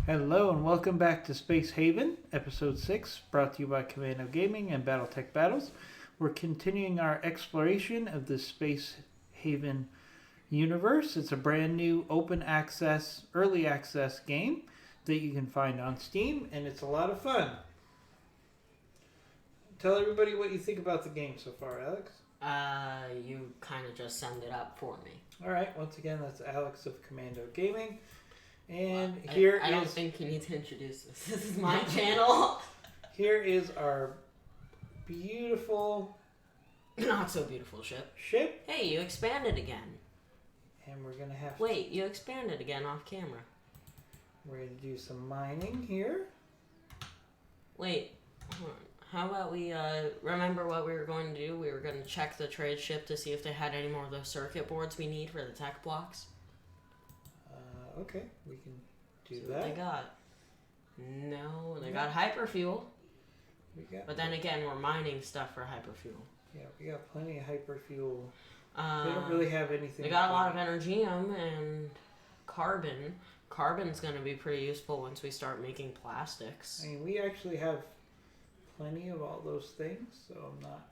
Hello and welcome back to Space Haven, Episode 6, brought to you by Commando Gaming and Battletech Battles. We're continuing our exploration of the Space Haven universe. It's a brand new open access, early access game that you can find on Steam, and it's a lot of fun. Tell everybody what you think about the game so far, Alex. You kind of just summed it up for me. Alright, once again, that's Alex of Commando Gaming. And I don't think you need to introduce this. This is my channel. Here is our beautiful... Not so beautiful ship. Hey, you expanded again. And we're going to have Wait, you expanded again off camera. We're going to do some mining here. Wait, hold on. How about we, remember what we were going to do? We were going to check the trade ship to see if they had any more of those circuit boards we need for the tech blocks. Okay, we can do See that. what they got. No, they got hyperfuel. But then again, we're mining stuff for hyperfuel. Yeah, we got plenty of hyperfuel. They don't really have anything. They got a lot of energium and carbon. Carbon's going to be pretty useful once we start making plastics. I mean, we actually have plenty of all those things, so I'm not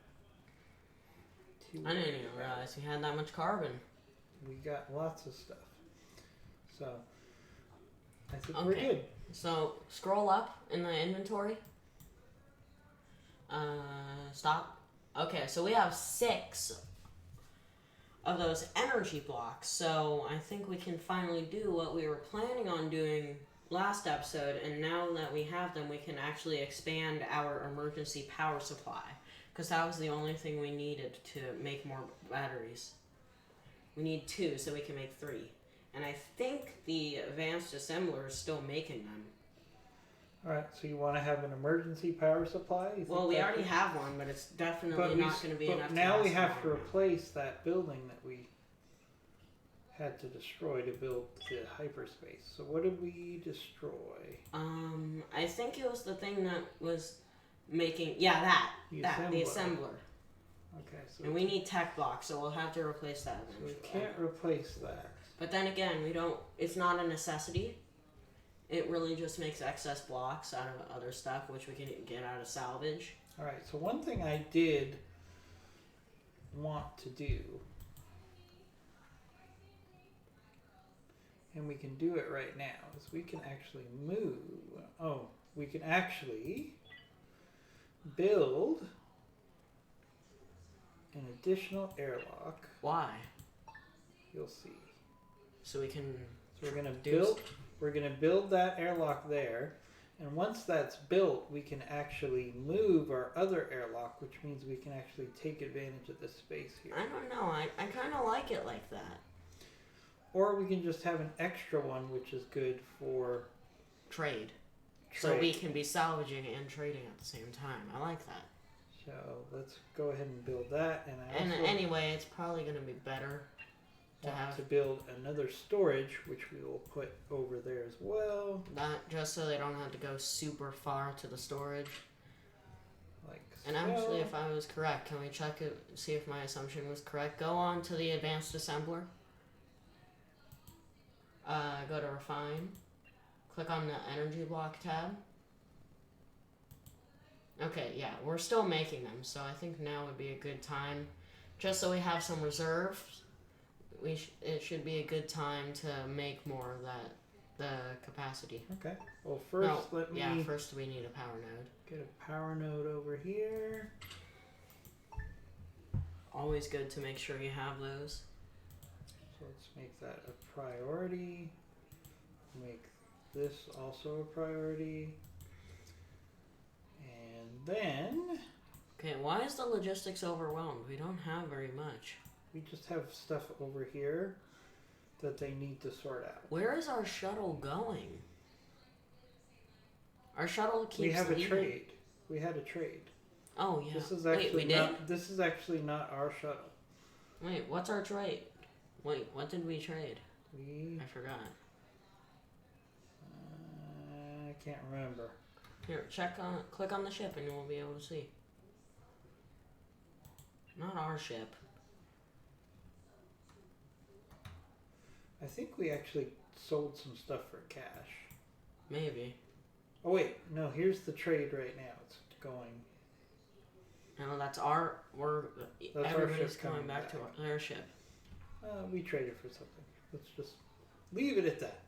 too I didn't even realize we had that much carbon. We got lots of stuff. So, I think we're good. So, scroll up in the inventory. Stop. Okay, so we have 6 of those energy blocks. So, I think we can finally do what we were planning on doing last episode. And now that we have them, we can actually expand our emergency power supply. Because that was the only thing we needed to make more batteries. We need 2, so we can make 3. And I think the advanced assembler is still making them. Alright, so you want to have an emergency power supply? Well, we already have one, but it's definitely not going to be enough. But now we have to replace that building that we had to destroy to build the hyperspace. So what did we destroy? I think it was the thing that was making... Yeah, the assembler. Okay, so... And we need tech blocks, so we'll have to replace that eventually. So we can't replace that. But then again, it's not a necessity. It really just makes excess blocks out of other stuff, which we can get out of salvage. Alright, so one thing I did want to do, and we can do it right now, is we can actually move. Oh, we can actually build an additional airlock. Why? You'll see. So we can... So we're gonna build that airlock there, and once that's built, we can actually move our other airlock, which means we can actually take advantage of this space here. I don't know. I kind of like it like that. Or we can just have an extra one, which is good for trade. So we can be salvaging and trading at the same time. I like that. So let's go ahead and build that. And anyway, it's probably going to be better to build another storage, which we will put over there as well. That just so they don't have to go super far to the storage. Like and so. Actually, if I was correct, can we check it, see if my assumption was correct? Go on to the advanced assembler. Go to refine. Click on the energy block tab. Okay, yeah, we're still making them, so I think now would be a good time, just so we have some reserves. It should be a good time to make more of the capacity. Okay. Well, first first we need a power node. Get a power node over here. Always good to make sure you have those. So let's make that a priority. Make this also a priority. And then... Okay, why is the logistics overwhelmed? We don't have very much. We just have stuff over here that they need to sort out. Where is our shuttle going? Our shuttle keeps leaving. We have a trade. We had a trade. Oh, yeah. This is actually This is actually not our shuttle. Wait, what's our trade? Wait, what did we trade? I forgot. I can't remember. Here, click on the ship and you'll be able to see. Not our ship. I think we actually sold some stuff for cash. Maybe. Oh wait, no. Here's the trade right now. It's going. No, that's everybody's our ship coming back to their ship. We traded for something. Let's just leave it at that.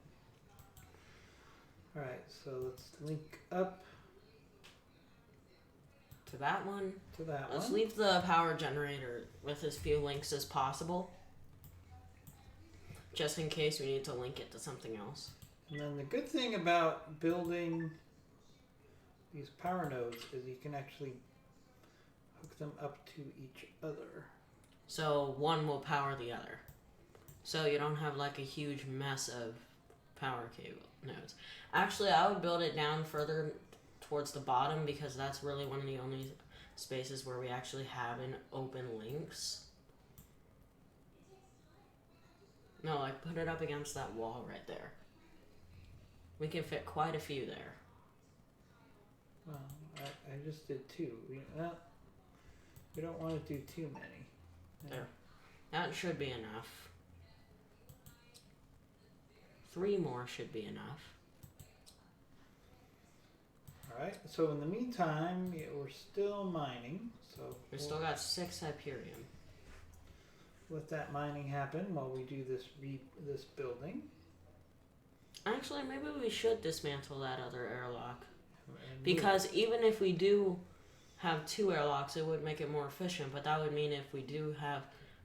All right, so let's link up To that one. to that Let's one. leave the power generator with as few links as possible. Just in case we need to link it to something else. And then the good thing about building these power nodes is you can actually hook them up to each other. So one will power the other. So you don't have like a huge mess of power cable nodes. Actually, I would build it down further towards the bottom because that's really one of the only spaces where we actually have an open links. No, like put it up against that wall right there. We can fit quite a few there. Well, I just did two. We don't want to do too many. There. That should be enough. 3 more should be enough. Alright, so in the meantime, we're still mining. So We still got 6 Hyperion. let that mining happen while we do this building. Actually, maybe we should dismantle that other airlock. And Because even if we do have 2 airlocks, it would make it more efficient. But that would mean if we do have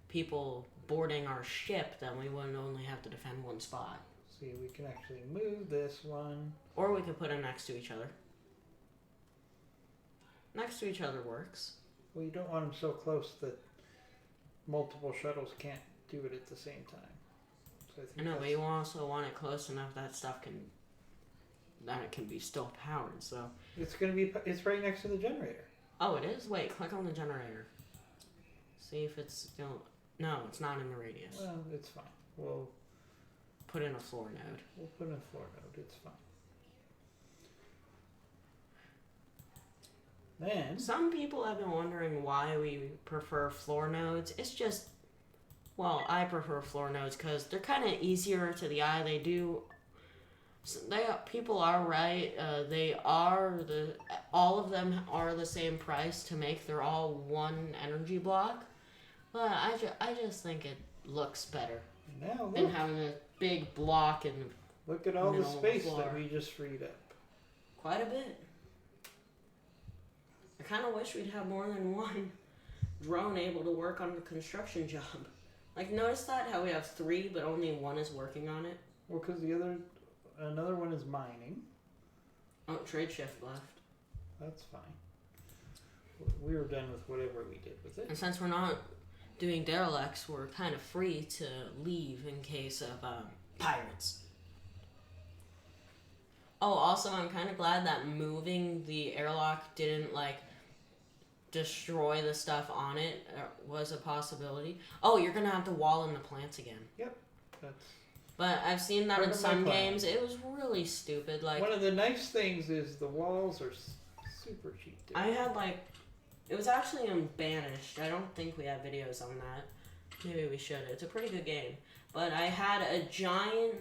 people boarding our ship, then we wouldn't only have to defend one spot. see, we can actually move this one. Or we could put them next to each other. Next to each other works. Well, you don't want them so close that multiple shuttles can't do it at the same time. So I think I know, but that's- you also want it close enough that it can be still powered. So. it's right next to the generator. Oh, it is? Wait, click on the generator. See if it's still... No, it's not in the radius. Well, it's fine. We'll Put in a floor node. put in a floor node. It's fine. Then Some people have been wondering why we prefer floor nodes. It's just... Well, I prefer floor nodes because they're kind of easier to the eye. They do... People are right. All of them are the same price to make. They're all one energy block. But I just think it looks better now than look, having a big block and look at all the middle of the space floor. that we just freed up. quite a bit. I kind of wish we'd have more than one drone able to work on the construction job. Like, notice that? How we have 3, but only 1 is working on it? Well, because another one is mining. Oh, trade shift left. That's fine. We were done with whatever we did with And it. since we're not doing derelicts, we're kind of free to leave in case of pirates. Oh, also, I'm kind of glad that moving the airlock didn't, like, destroy the stuff on it was a possibility. Oh, you're going to have to wall in the plants again. That's But I've seen that Part in of my some plan. games. It was really stupid. Like, one of the nice things is the walls are super cheap. To I had, like, it was actually in Banished. I don't think we have videos on that. Maybe we should. It's a pretty good game. But I had a giant,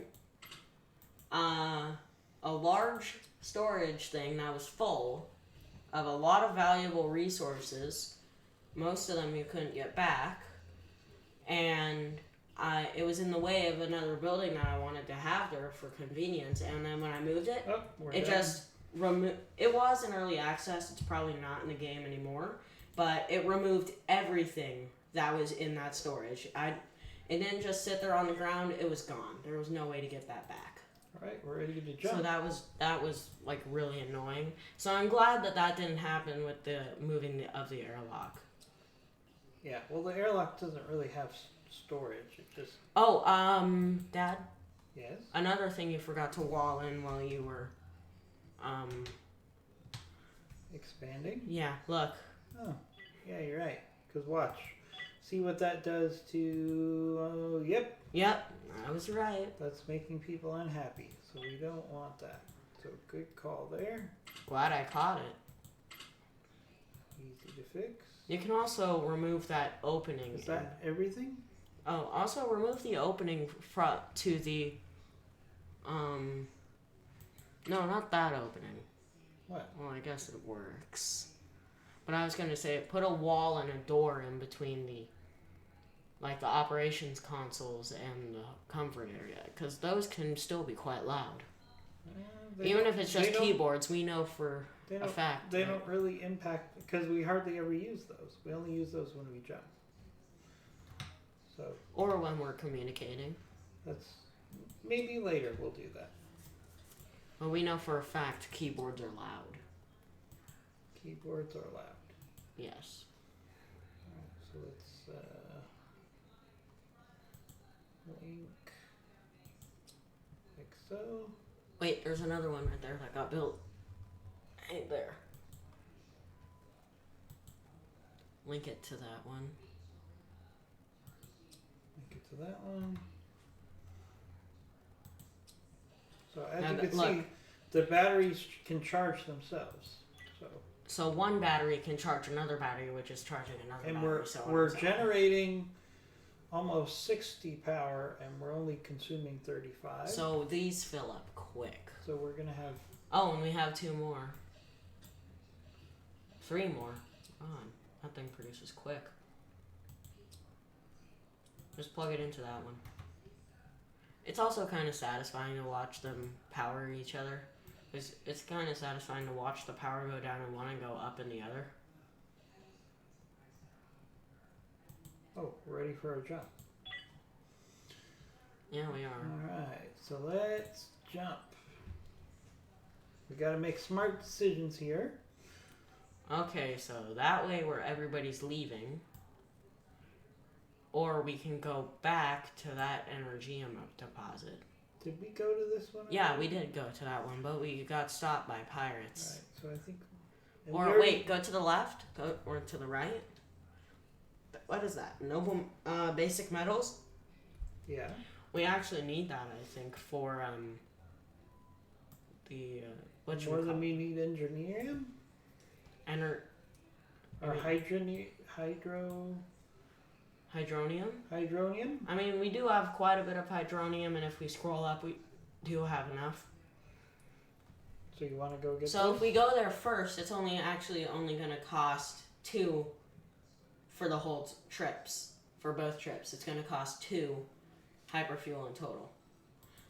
a large storage thing that was full of a lot of valuable resources. Most of them you couldn't get back. And it was in the way of another building that I wanted to have there for convenience. And then when I moved it, we're it done. just it was in early access. It's probably not in the game anymore, but it removed everything that was in that storage. It didn't just sit there on the ground. It was gone. There was no way to get that back. All right, we're ready to jump. So that was like really annoying. So I'm glad that didn't happen with the moving of the airlock. Yeah, well, the airlock doesn't really have storage. It just Oh, Dad, yes. another thing you forgot to wall in while you were Expanding. yeah, look. Oh, yeah, you're right. Because watch. See what that does to... Oh, yep. Yep, I was right. That's making people unhappy. So we don't want that. So good call there. Glad I caught it. Easy to fix. You can also remove that opening. Is that everything? Oh, also remove the opening to the No, not that opening. What? Well, I guess it works. But I was going to say, put a wall and a door in between the operations consoles and the comfort area, because those can still be quite loud. Even if it's just keyboards, we know for a fact. They don't really impact, because we hardly ever use those. We only use those when we jump. So. Or when we're communicating. That's maybe later we'll do that. Well, we know for a fact keyboards are loud. Keyboards are loud. Yes. Alright, so let's link like so. Wait, there's another one right there that got built. Hey there. Link it to that one. Link it to that one. So as you can see, the batteries can charge themselves. So one battery can charge another battery, which is charging another battery. And we're generating almost 60 power, and we're only consuming 35. So these fill up quick. So we're going to have... Oh, and we have 2 more. 3 more. Oh, that thing produces quick. Just plug it into that one. It's also kind of satisfying to watch them power each other. It's kind of satisfying to watch the power go down in one and go up in the other. Oh, we're ready for a jump. Yeah, we are. Alright, so let's jump. We gotta make smart decisions here. Okay, so that way where everybody's leaving. Or we can go back to that Energium deposit. Did we go to this one? Yeah, we did go to that one, but we got stopped by pirates. Alright, so I think... Or wait, go to the left? Or to the right? What is that? Noble basic metals? Yeah. We actually need that, I think, for the what you more than we need engineering? Or hydronium? I mean, we do have quite a bit of hydronium, and if we scroll up, we do have enough. So you want to go get So if we go there first, it's only going to cost 2 for the whole trips. For both trips, it's going to cost 2 hyperfuel in total.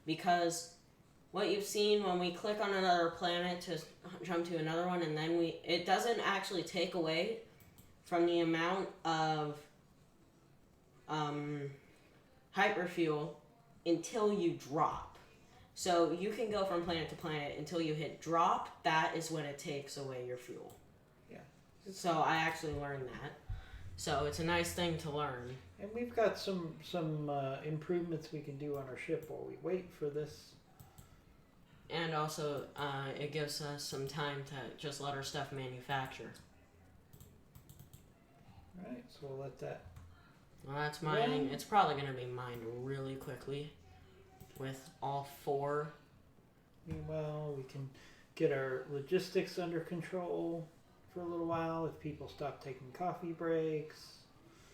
Because what you've seen when we click on another planet to jump to another one, and then it doesn't actually take away from the amount of hyperfuel until you drop. So you can go from planet to planet until you hit drop. That is when it takes away your fuel. Yeah. So I actually learned that. So it's a nice thing to learn. And we've got some improvements we can do on our ship while we wait for this. And also, it gives us some time to just let our stuff manufacture. Alright, so we'll let that... Well, that's mining. It's probably going to be mined really quickly with all 4. Meanwhile, we can get our logistics under control for a little while if people stop taking coffee breaks.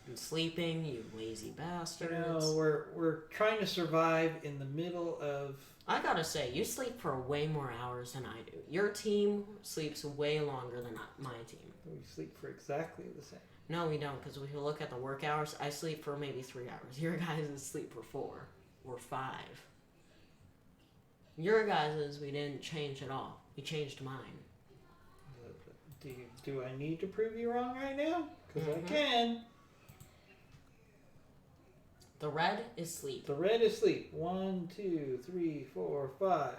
And sleeping, you lazy bastards. You know, we're trying to survive in the middle of... I gotta say, you sleep for way more hours than I do. Your team sleeps way longer than my team. We sleep for exactly the same. No, we don't, because if you look at the work hours, I sleep for maybe 3 hours. Your guys sleep for 4 or 5. Your guys' we didn't change at all. We changed mine. Do I need to prove you wrong right now? Because I can. The red is sleep. The red is sleep. 1, 2, 3, 4, 5.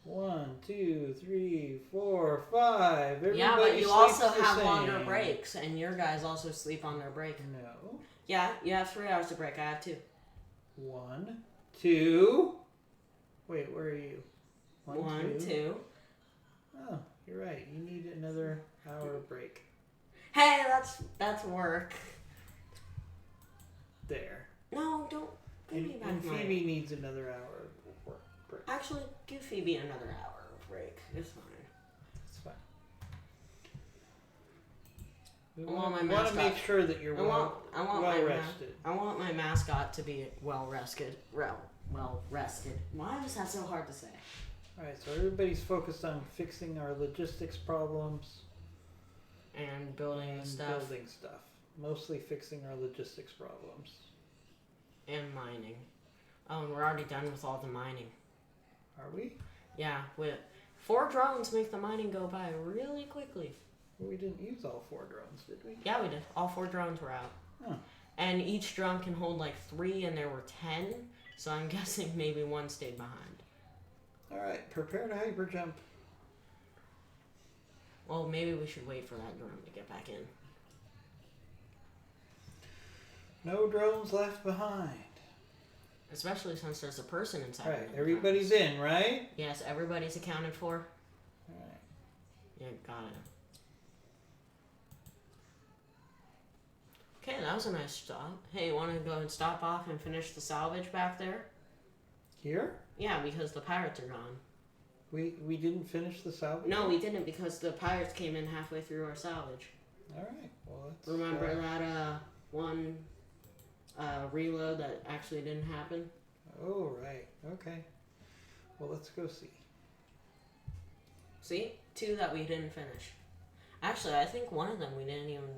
1, 2, 3, 4, 5. Everybody yeah, but you also have same. longer breaks, and your guys also sleep on their break. No. Yeah, you have 3 hours to break. I have 2. 1, 2. Wait, where are you? 1, 2. Oh, you're right. You need another hour break. Hey, that's work. There. No, don't give me back and my... Phoebe needs another hour of work break. Actually, give Phoebe another hour of break. It's fine. It's fine. We I want to make sure that you're well rested. I want my mascot to be well rested. Well rested. Why was that so hard to say? Alright, so everybody's focused on fixing our logistics problems And building and stuff. building stuff. Mostly fixing our logistics problems. And mining. Oh, and we're already done with all the mining. Are we? Yeah, with 4 drones make the mining go by really quickly. Well, we didn't use all 4 drones, did we? Yeah, we did. All 4 drones were out. Huh. And each drone can hold like 3, and there were 10. So I'm guessing maybe 1 stayed behind. Alright, prepare to hyper jump. Well, maybe we should wait for that drone to get back in. No drones left behind. Especially since there's a person inside. Alright, everybody's in, right? Yes, everybody's accounted for. Alright. Yeah, got it. Okay, that was a nice stop. Hey, you want to go and stop off and finish the salvage back there? Here? Yeah, because the pirates are gone. We didn't finish the salvage? No, we didn't because the pirates came in halfway through our salvage. Alright, well let's... Remember that one reload that actually didn't happen? Oh, right. Okay. Well, let's go see. See? 2 that we didn't finish. Actually, I think one of them we didn't even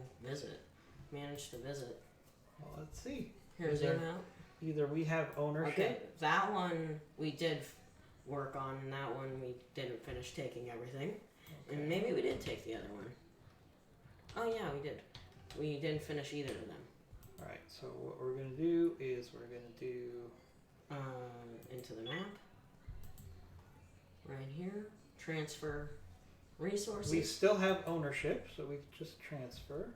manage to visit. Well, let's see. Here, zoom out. Either we have ownership... Okay, that one we did work on, and that one we didn't finish taking everything. Okay. And maybe we did take the other one. Oh yeah, we did. We didn't finish either of them. Alright, so what we're going to do is we're going to do... Into the map. Right here. Transfer resources. We still have ownership, so we just transfer.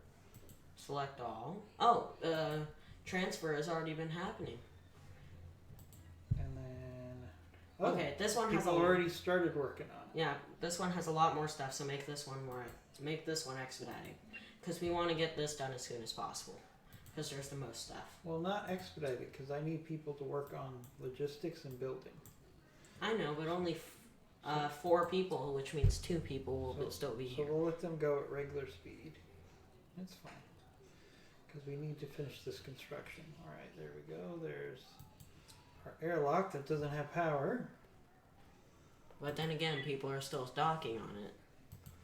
Select all. Oh, transfer has already been happening. And then... Okay, this one has people already started working on it. Yeah, this one has a lot more stuff, so make this one expediting. Because we want to get this done as soon as possible. Because there's the most stuff. Well, not expedited, because I need people to work on logistics and building. I know, but only 4 people, which means 2 people will still be here. So we'll let them go at regular speed. That's fine. Because we need to finish this construction. Alright, there we go. There's our airlock that doesn't have power. But then again, people are still docking on it.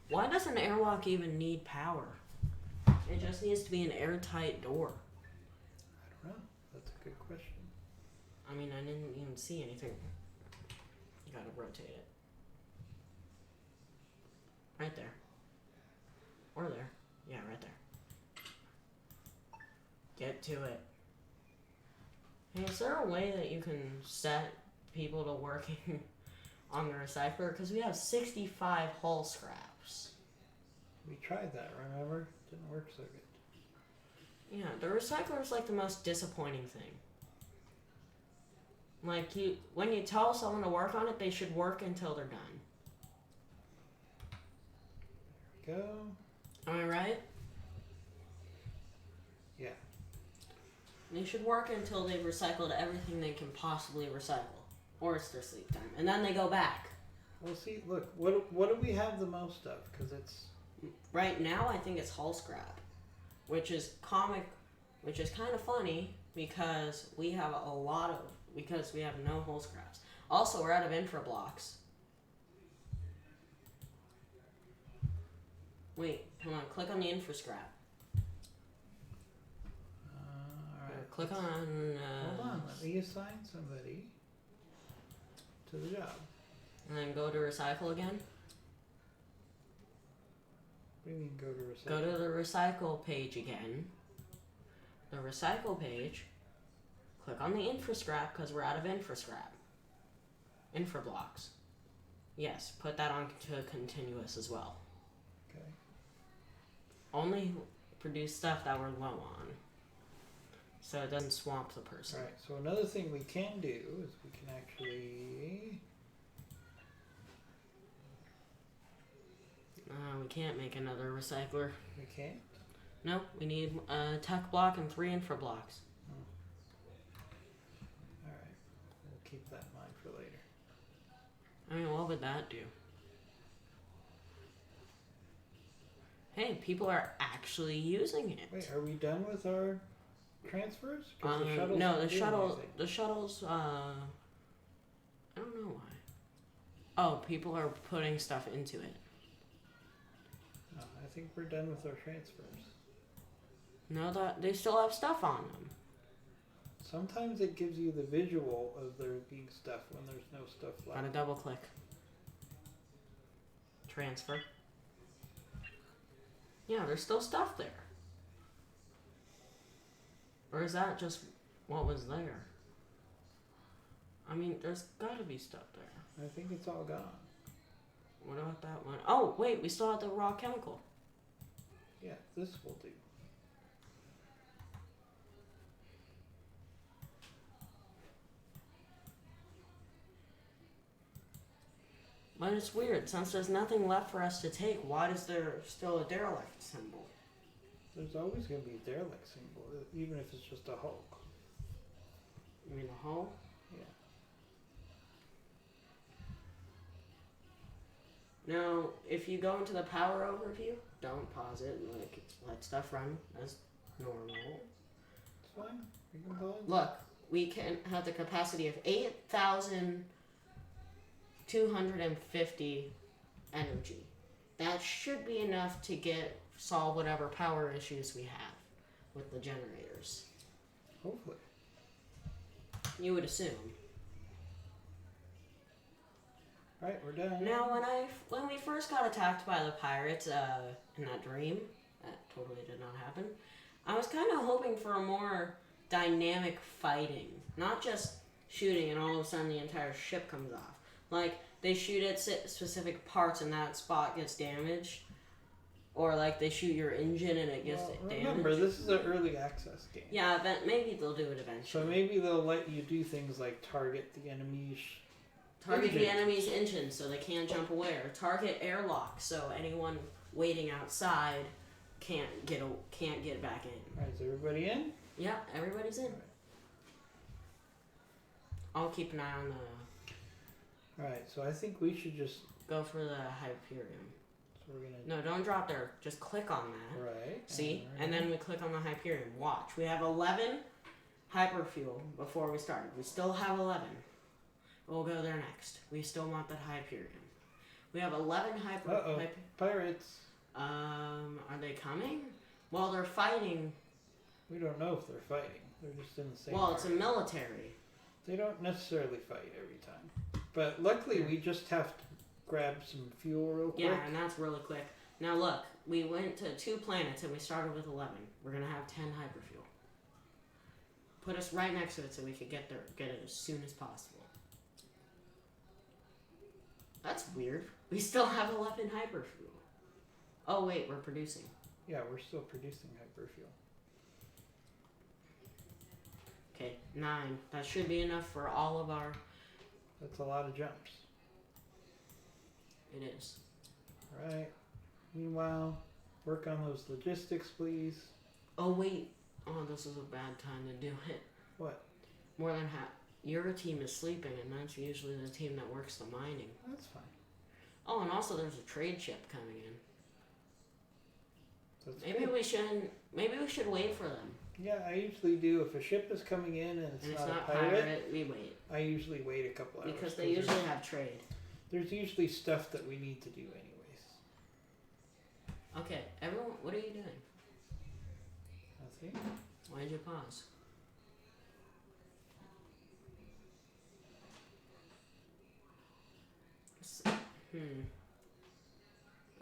Why does an airlock even need power? It just needs to be an airtight door. I don't know. That's a good question. I mean, I didn't even see anything. You gotta rotate it. Right there. Or there. Yeah, right there. Get to it. Hey, is there a way that you can set people to working on the recycler? Because we have 65 hull scraps. We tried that, remember? Didn't work so good. Yeah, the recycler is like the most disappointing thing. Like, when you tell someone to work on it, they should work until they're done. There we go. Am I right? Yeah. They should work until they've recycled everything they can possibly recycle. Or it's their sleep time. And then they go back. Well, see, look, what do we have the most of? Because it's... Right now, I think it's hull scrap. Which is kind of funny because we have because we have no hull scraps. Also, we're out of infra blocks. Wait, hold on. Click on the infra scrap. Alright. Click on... Hold on, let me assign somebody to the job. And then go to recycle again. What do you mean go to recycle? Go to the recycle page again. The recycle page. Click on the infra scrap because we're out of infra scrap. Infra blocks. Yes, put that on to continuous as well. Okay. Only produce stuff that we're low on. So it doesn't swamp the person. Alright, so another thing we can do is we can actually... We can't make another recycler. We can't? Nope, we need a tech block and 3 infra blocks. Alright, we'll keep that in mind for later. I mean, what would that do? Hey, people are actually using it. Wait, are we done with our transfers? 'Cause the No, shuttles. the shuttles, I don't know why. Oh, people are putting stuff into it. No, I think we're done with our transfers. No, they still have stuff on them. Sometimes it gives you the visual of there being stuff when there's no stuff left. Gotta double click. Transfer. Yeah, there's still stuff there. Or is that just what was there? I mean, there's gotta be stuff there. I think it's all gone. What about that one? Oh, wait, we still have the raw chemical. Yeah, this will do. But it's weird, since there's nothing left for us to take, why is there still a derelict symbol? There's always going to be a derelict symbol, even if it's just a Hulk. You mean a hull? Yeah. Now, if you go into the power overview, don't pause it, let stuff run as normal. It's fine. You can pause. Look, we can have the capacity of 8,250 energy. That should be enough to solve whatever power issues we have with the generators. Hopefully. You would assume. Alright, we're done. Now, when we first got attacked by the pirates in that dream, that totally did not happen. I was kind of hoping for a more dynamic fighting, not just shooting and all of a sudden the entire ship comes off. Like they shoot at specific parts and that spot gets damaged, or like they shoot your engine and it gets damaged. Remember, this is an early access game. Yeah, maybe they'll do it eventually. So maybe they'll let you do things like target the enemy's the enemy's engine so they can't jump away, or target airlock so anyone waiting outside can't get back in. Alright, is everybody in? Yeah, everybody's in. Right. I'll keep an eye on Alright, so I think we should just... go for the Hyperion. So we're gonna... No, don't drop there. Just click on that. Right. See? And then we click on the Hyperion. Watch. We have 11 hyperfuel before we started. We still have 11. We'll go there next. We still want that Hyperion. We have 11 Pirates. Are they coming? Well, they're fighting. We don't know if they're fighting. They're just in the same Well, it's a party. military. They don't necessarily fight every time. But luckily, we just have to grab some fuel real quick. Yeah, and that's really quick. Now look, we went to 2 planets and we started with 11. We're going to have 10 hyperfuel. Put us right next to it so we could get it as soon as possible. That's weird. We still have 11 hyperfuel. Oh wait, we're producing. Yeah, we're still producing hyperfuel. Okay, 9. That should be enough for all of our... That's a lot of jumps. It is. Alright. Meanwhile, work on those logistics, please. Oh wait. Oh, this is a bad time to do it. What? More than half. Your team is sleeping, and that's usually the team that works the mining. That's fine. Oh, and also there's a trade ship coming in. That's Maybe good. we shouldn't. Maybe we should wait for them. Yeah, I usually do. If a ship is coming in and it's not a pirate, we wait. I usually wait a couple hours. Because they usually have trade. There's usually stuff that we need to do anyways. Okay, everyone, what are you doing? Nothing. Why did you pause?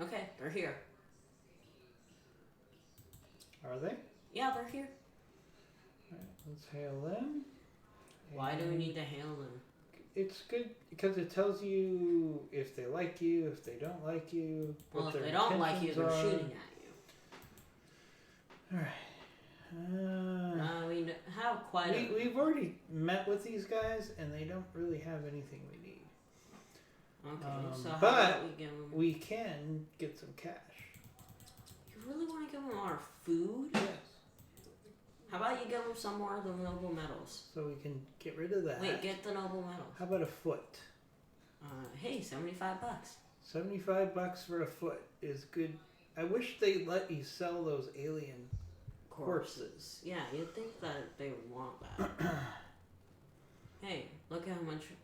Okay, they're here. Are they? Yeah, they're here. Alright, let's hail them. Why do we need to hail them? It's good because it tells you if they like you, if they don't like you. Well, what if their they don't like you, intentions they're are. shooting at you. Alright. We have quite a... We've already met with these guys and they don't really have anything we need. Okay, so how but about we give them... we can get some cash. You really want to give them our food? Yes. How about you give them some more of the noble metals? So we can get rid of that. Wait, get the noble metals. How about a foot? Hey, $75. $75 for a foot is good. I wish they'd let you sell those alien corpses. Yeah, you'd think that they would want that. Hey, look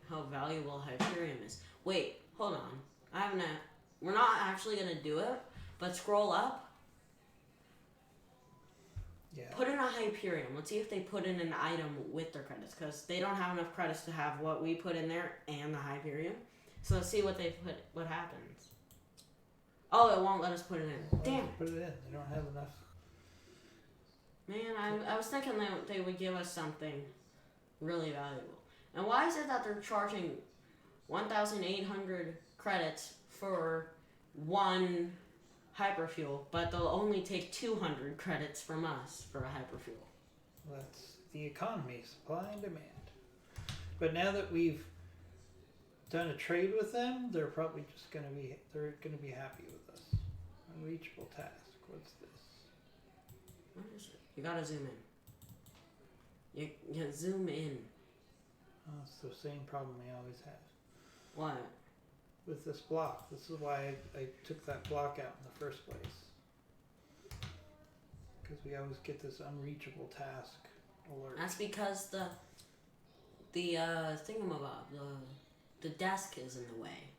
how valuable Hyperion is. Wait, Hold on. We're not actually gonna do it, but scroll up. Yeah. Put in a Hyperion. Let's see if they put in an item with their credits, because they don't have enough credits to have what we put in there and the Hyperion. So let's see what they put. What happens? Oh, it won't let us put it in. Damn. Put it in. They don't have enough. Man, I was thinking that they would give us something really valuable. And why is it that they're charging 1,800 credits for one hyperfuel, but they'll only take 200 credits from us for a hyperfuel? That's the economy, supply and demand. But now that we've done a trade with them, they're probably just gonna be happy with us. Unreachable task. What's this? What is it? You gotta zoom in. You zoom in. Oh, it's the same problem we always have. What? With this block. This is why I took that block out in the first place. Because we always get this unreachable task alert. That's because the thingamabob, the desk is in the way.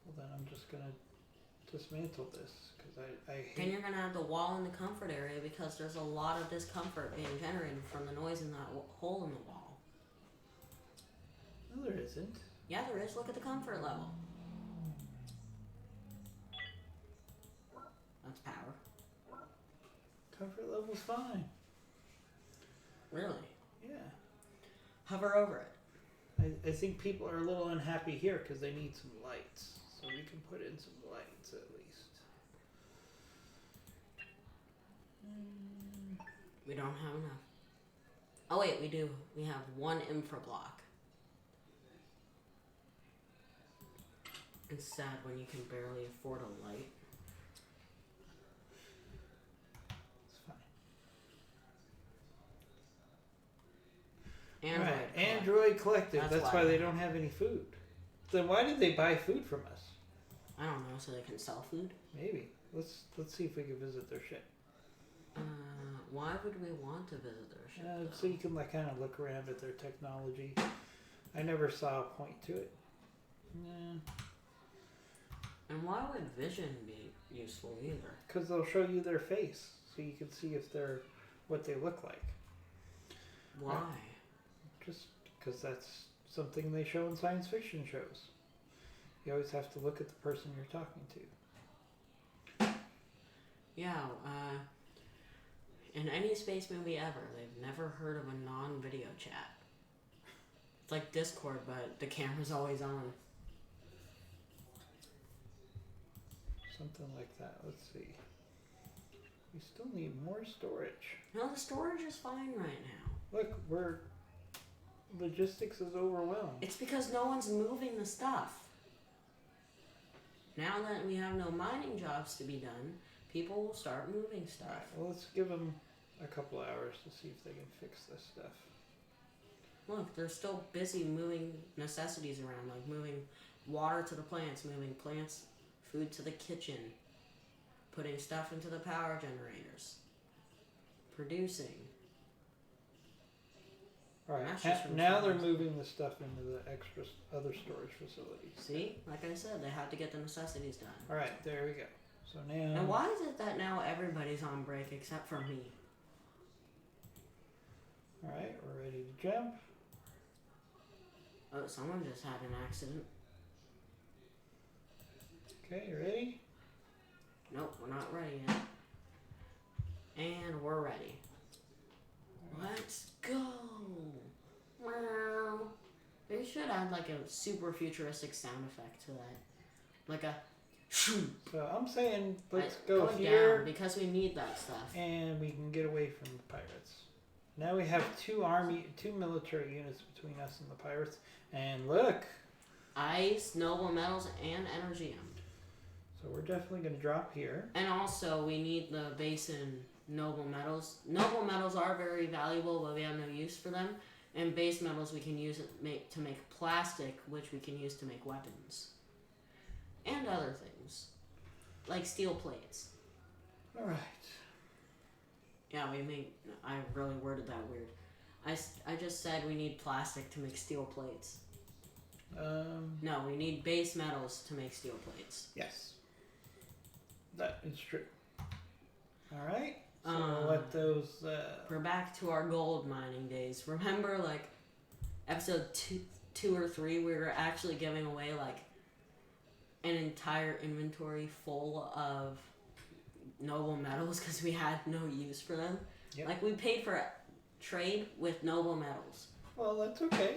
Well, then I'm just gonna dismantle this because I hate. Then you're gonna have the wall in the comfort area, because there's a lot of discomfort being generated from the noise in that hole in the wall. No, there isn't. Yeah, there is. Look at the comfort level. That's power. Comfort level's fine. Really? Yeah. Hover over it. I think people are a little unhappy here because they need some lights. So we can put in some lights at least. We don't have enough. Oh wait, we do. We have one infra block. It's sad when you can barely afford a light. It's fine. Android Collective. That's why they don't have any food. Then why did they buy food from us? I don't know, so they can sell food? Maybe. Let's see if we can visit their ship. Why would we want to visit their ship? So you can kind of look around at their technology. I never saw a point to it. Yeah. And why would vision be useful either? Because they'll show you their face, so you can see if they're what they look like. Why? Just because that's something they show in science fiction shows. You always have to look at the person you're talking to. Yeah, in any space movie ever, they've never heard of a non-video chat. It's like Discord, but the camera's always on. Something like that. Let's see. We still need more storage. No, the storage is fine right now. Look, logistics is overwhelmed. It's because no one's moving the stuff. Now that we have no mining jobs to be done, people will start moving stuff. Alright, well, let's give them a couple hours to see if they can fix this stuff. Look, they're still busy moving necessities around, like moving water to the plants, moving plants, food to the kitchen, putting stuff into the power generators, producing. Alright, That's just from now they're farms. moving the stuff into the extra other storage facilities. See? Like I said, they have to get the necessities done. Alright, there we go. So now... And why is it that now everybody's on break except for me? Alright, we're ready to jump. Oh, someone just had an accident. Okay, you ready? Nope, we're not ready yet. And we're ready. Let's go! Wow. They should add like a super futuristic sound effect to that. Like a shoo. So I'm saying let's Like, go going here down, because we need that stuff. and we can get away from the pirates. Now we have two military units between us and the pirates. And look! Ice, noble metals, and energium. So we're definitely going to drop here. And also, we need the base in noble metals. Noble metals are very valuable, but we have no use for them. And base metals we can use to make plastic, which we can use to make weapons. And other things. Like steel plates. Alright. Yeah, I really worded that weird. I just said we need plastic to make steel plates. No, we need base metals to make steel plates. Yes. That is true. Alright. So let those... We're back to our gold mining days. Remember, like, episode 2 or 3, we were actually giving away, like, an entire inventory full of noble metals because we had no use for them. Yep. Like, we paid for trade with noble metals. Well, that's okay.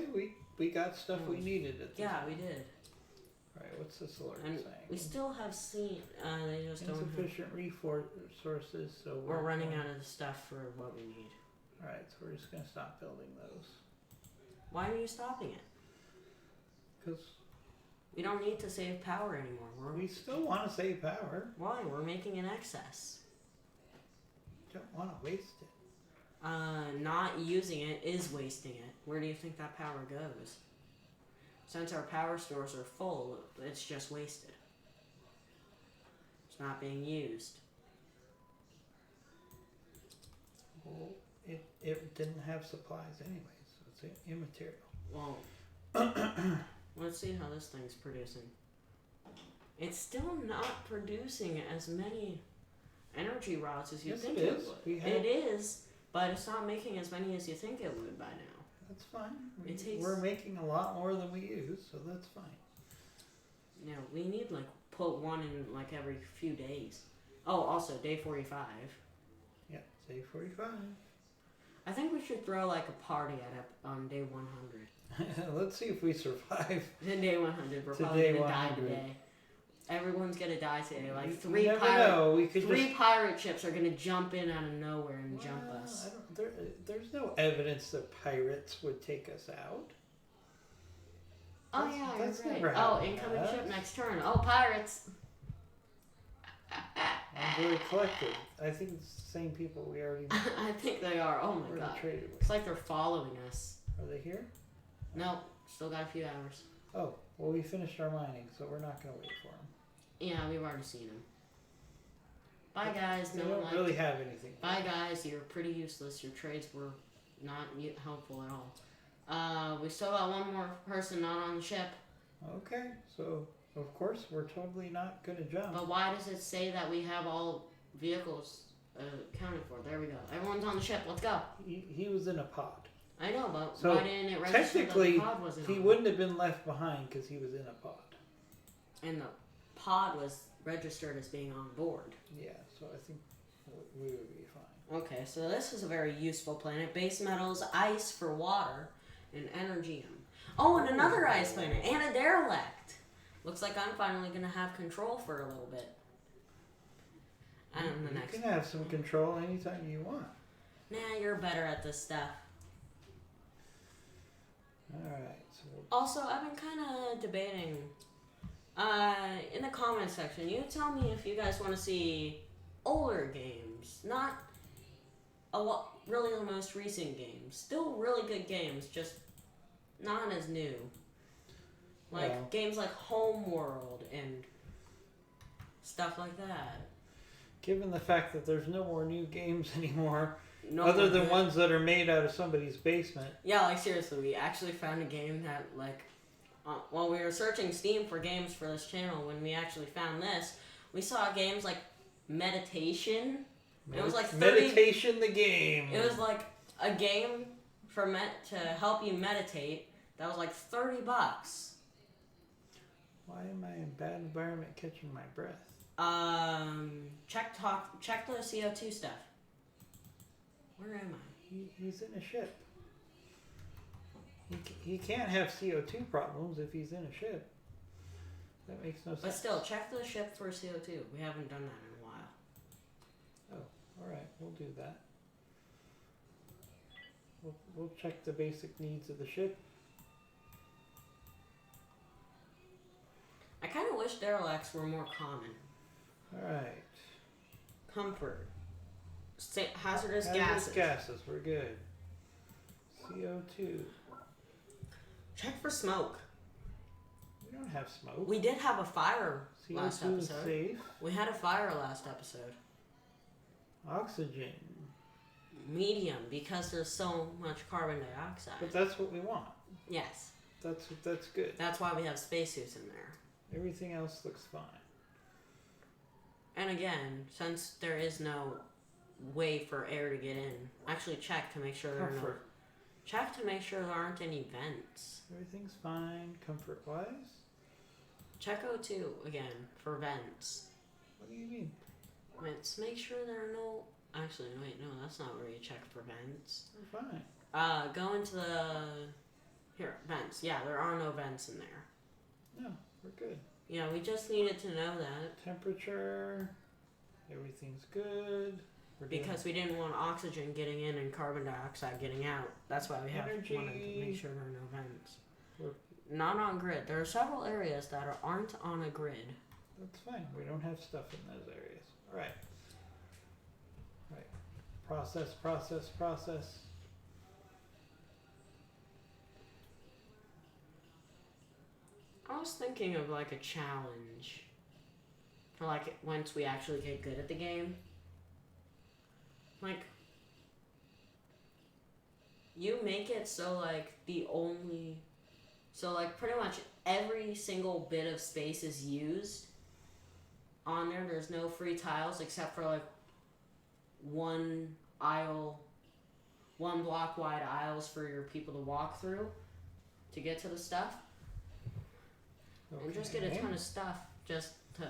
We got stuff we needed at this Yeah, point. we did. Alright, what's this alert And saying? we still have seen, they just don't have... Insufficient resources, so We're running out of stuff for what we need. Alright, so we're just going to stop building those. Why are you stopping it? Because We don't need to save power anymore. we still want to save power. Why? We're making an excess. Don't want to waste it. Not using it is wasting it. Where do you think that power goes? Since our power stores are full, it's just wasted. It's not being used. Well, it didn't have supplies anyway, so it's immaterial. Well, let's see how this thing's producing. It's still not producing as many energy rods as you Yes, think it is. would. It is, but it's not making as many as you think it would by now. That's fine. It takes- We're making a lot more than we use, so that's fine. Yeah, we need like put one in like every few days. Oh, also day 45. Yeah, say 45. I think we should throw like a party on day 100. Let's see if we survive. Then day 100, we're To probably day gonna die 100. today. Everyone's gonna die today. Like You three never pirate, know. We could three just... pirate ships are gonna jump in out of nowhere and jump Well, us. there's no evidence that pirates would take us out. Oh That's- yeah, that's you're right. never Oh, happened incoming to ship us. next turn. Oh, pirates. I'm very collected. I think it's the same people we already I think they are. Oh my already god. traded with. It's like they're following us. Are they here? No, still got a few hours. Oh, well, we finished our mining, so we're not going to wait for them. Yeah, we've already seen them. Bye guys. They No one don't liked really it. have anything. Bye guys. You're pretty useless. Your trades were not helpful at all. We still got one more person not on the ship. Okay, so of course we're totally not going to jump. But why does it say that we have all vehicles accounted for? There we go. Everyone's on the ship. Let's go. He was in a pod. I know, but So, why didn't it register that technically, the pod wasn't He on? wouldn't have been left behind because he was in a pod. And the pod was registered as being on board. Yeah, so I think we would be fine. Okay, so this is a very useful planet. Base metals, ice for water, and energium. Oh, and another ice planet, and a derelict. Looks like I'm finally going to have control for a little bit. And the You next. can have some control anytime you want. Nah, you're better at this stuff. Alright, so Also, I've been kind of debating. In the comments section, you tell me if you guys want to see older games, not really the most recent games. Still really good games, just not as new. Like Well. games like Homeworld and stuff like that. given the fact that there's no more new games anymore, No other more than good- ones that are made out of somebody's basement. Yeah, like seriously, we actually found a game that like, while we were searching Steam for games for this channel, when we actually found this, we saw games like Meditation. It was like 30 Meditation the game. It was like a game for to help you meditate. That was like $30. Why am I in bad environment catching my breath? Check the CO2 stuff. Where am I? He's in a ship. He can't have CO2 problems if he's in a ship. That makes no sense. But still, check the ship for CO2. We haven't done that in a while. Oh, alright, we'll do that. We'll check the basic needs of the ship. I kind of wish derelicts were more common. Alright. Comfort. Hazardous gases. gases, we're good. CO2. Check for smoke. We don't have smoke. We did have a fire last CO2 is episode. safe. We had a fire last episode. Oxygen. Medium, because there's so much carbon dioxide. But that's what we want. Yes. That's good. That's why we have spacesuits in there. Everything else looks fine. And again, since there is no way for air to get in, actually check to make sure Comfort. Check to make sure there aren't any vents. Everything's fine, comfort-wise. Check O2 again for vents. What do you mean? Vents. Make sure there are no. Actually, wait, no, that's not where you check for vents. We're fine. Go into the vents. Yeah, there are no vents in there. No, we're good. Yeah, we just needed to know that. Temperature. Everything's good. Because we didn't want oxygen getting in and carbon dioxide getting out. That's why we wanted to make sure there are no vents. Not on grid. There are several areas that aren't on a grid. That's fine. We don't have stuff in those areas. All right. Process. I was thinking of like a challenge for like once we actually get good at the game. Like, you make it so like pretty much every single bit of space is used on there. There's no free tiles except for like one block wide aisles for your people to walk through to get to the stuff. Okay. And just get a ton of stuff just to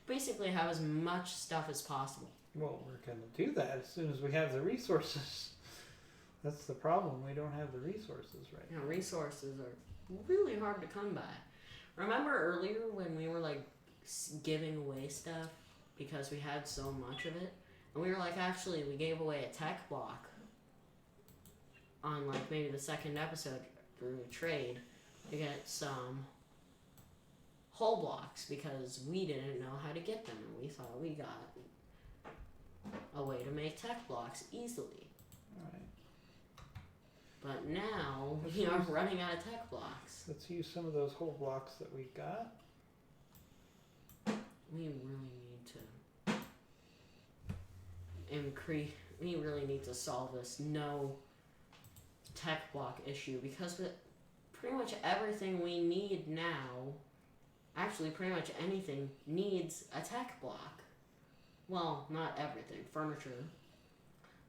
basically have as much stuff as possible. Well, we're going to do that as soon as we have the resources. That's the problem. We don't have the resources right now. Resources are really hard to come by. Remember earlier when we were like giving away stuff because we had so much of it? And we were like, actually, we gave away a tech block on like maybe the second episode through trade to get some hull blocks because we didn't know how to get them and we thought we got a way to make tech blocks easily. Alright. But now we are running out of tech blocks. Let's use some of those whole blocks that we got. We really need to solve this no tech block issue because with pretty much everything we need now, actually pretty much anything needs a tech block. Well, not everything. Furniture.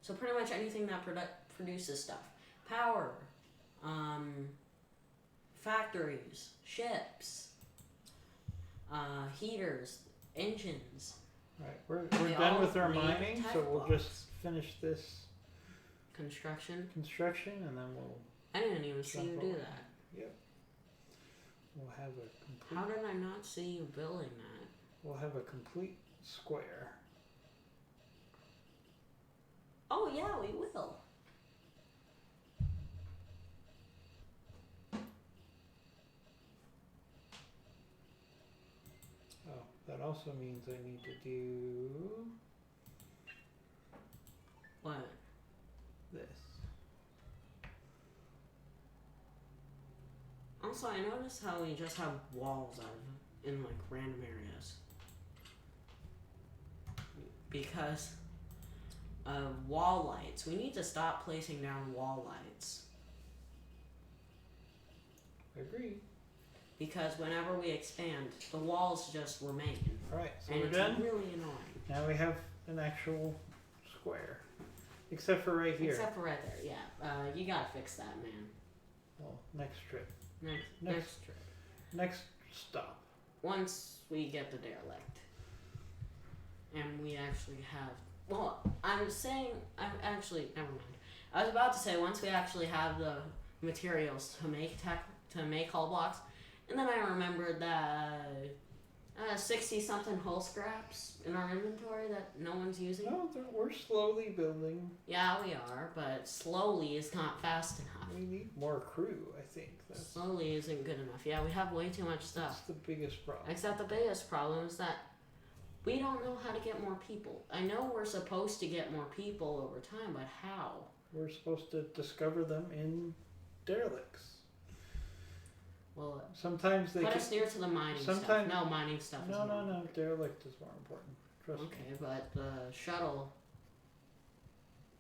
So pretty much anything that produces stuff. Power. Factories. Ships. Heaters. Engines. Right. We're done with our mining, so we'll just finish this construction and then we'll... I didn't even see you do that. Yep. We'll have a complete... How did I not see you building that? We'll have a complete square. Oh yeah, we will. Oh, that also means I need to do... What? This. Also, I noticed how we just have walls in like random areas. Because wall lights. We need to stop placing down wall lights. Agree. Because whenever we expand, the walls just remain. Alright, so and we're it's done? really annoying. Now we have an actual square. Except for right here. Except for right there, yeah. You gotta fix that, man. Well, next trip. Next trip. Next stop. Once we get the derelict. And we actually have... Well, never mind. I was about to say, once we actually have the materials to make hull blocks, and then I remembered that 60-something hull scraps in our inventory that no one's using. No, we're slowly building. Yeah, we are, but slowly is not fast enough. We need more crew, I think. Slowly isn't good enough. Yeah, we have way too much stuff. That's the biggest problem. Except the biggest problem is that we don't know how to get more people. I know we're supposed to get more people over time, but how? We're supposed to discover them in derelicts. Well, sometimes they put us near to the mining stuff. No, mining stuff is more No, derelict is more important. Trust me. Okay, but the shuttle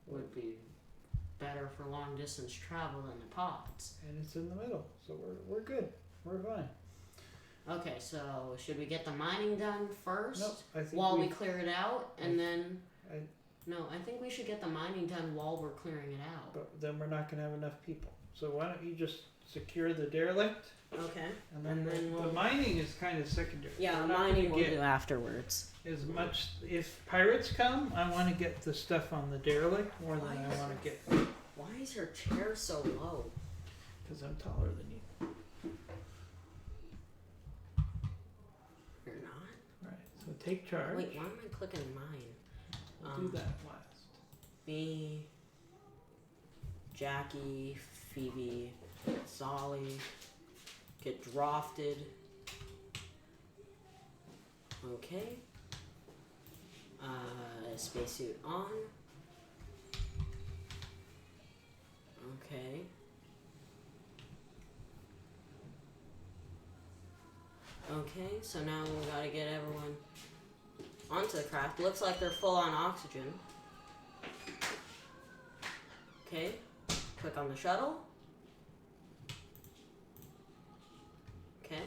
would be better for long distance travel than the pods. And it's in the middle, so we're good. We're fine. Okay, so should we get the mining done first? Nope, I think while we clear it out, and then... I think we should get the mining done while we're clearing it out. But then we're not going to have enough people. So why don't you just secure the derelict? Okay. And then the mining is kind of secondary. Yeah, the mining we'll do afterwards. As much, if pirates come, I want to get the stuff on the derelict more than I want to get. Why is your chair so low? Because I'm taller than you. You're not? Alright, so take charge. Wait, why am I clicking mine? We'll do that last. Me, Jackie, Phoebe, Zolly, get drafted. Okay. Spacesuit on. Okay. Okay, so now we gotta get everyone onto the craft. Looks like they're full on oxygen. Okay, click on the shuttle. Okay.